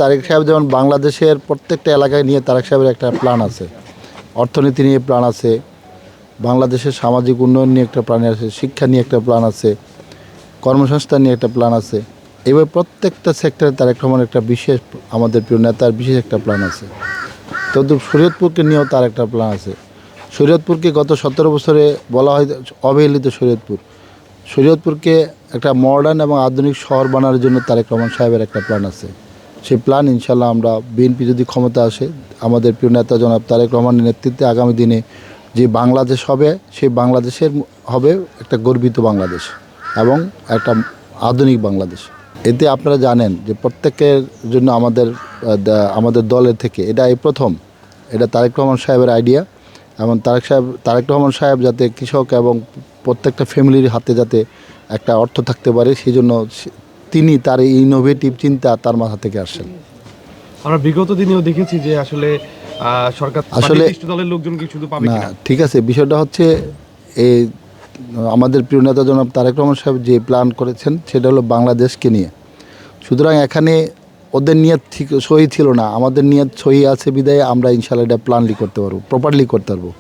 তারেক সাহেব যেমন বাংলাদেশের প্রত্যেকটা এলাকায় নিয়ে তারেক সাহেবের একটা প্ল্যান আছে, অর্থনীতি নিয়ে প্ল্যান আছে, বাংলাদেশের সামাজিক উন্নয়ন নিয়ে একটা প্ল্যান আছে, শিক্ষা নিয়ে একটা প্ল্যান আছে, কর্মসংস্থান নিয়ে একটা প্ল্যান আছে। এবার প্রত্যেকটা সেক্টরে তারেক রহমানের একটা বিশেষ, আমাদের প্রিয় নেতার বিশেষ একটা প্ল্যান আছে। তদ্রুপ শরীয়তপুরকে নিয়েও তার একটা প্ল্যান আছে। শরীয়তপুরকে গত 17 বছরে বলা হয় অবহেলিত শরীয়তপুরকে একটা মডার্ন এবং আধুনিক শহর বানানোর জন্য তারেক রহমান সাহেবের একটা প্ল্যান আছে। সেই প্ল্যান ইনশাল্লাহ আমরা বিএনপি যদি ক্ষমতা আসে, আমাদের প্রিয় নেতা জনাব তারেক রহমানের নেতৃত্বে আগামী দিনে যে বাংলাদেশ হবে, সেই বাংলাদেশের হবে একটা গর্বিত বাংলাদেশ এবং একটা আধুনিক বাংলাদেশ। এতে আপনারা জানেন যে প্রত্যেকের জন্য আমাদের দলের থেকে এটা এই প্রথম, এটা তারেক রহমান সাহেবের আইডিয়া। এবং তারেক রহমান সাহেব যাতে কৃষক এবং প্রত্যেকটা ফ্যামিলির হাতে যাতে একটা অর্থ থাকতে পারে, সেই জন্য তিনি তার এই ইনোভেটিভ চিন্তা তার মাথা থেকে আসেন। আমরা বিগত দিনেও দেখেছি যে আসলে সরকার আসলে দলের লোকজন কি শুধু পাবে না, কিনা। ঠিক আছে, বিষয়টা হচ্ছে এই আমাদের প্রিয় নেতা জনাব তারেক রহমান সাহেব যে প্ল্যান করেছেন সেটা হলো বাংলাদেশকে নিয়ে। সুতরাং এখানে ওদের নিয়ত ঠিক সহি ছিল না, আমাদের নিয়ত সহি আছে বিদায় আমরা ইনশাআল্লাহ এটা প্ল্যানলি করতে পারবো, প্রপারলি করতে পারবো।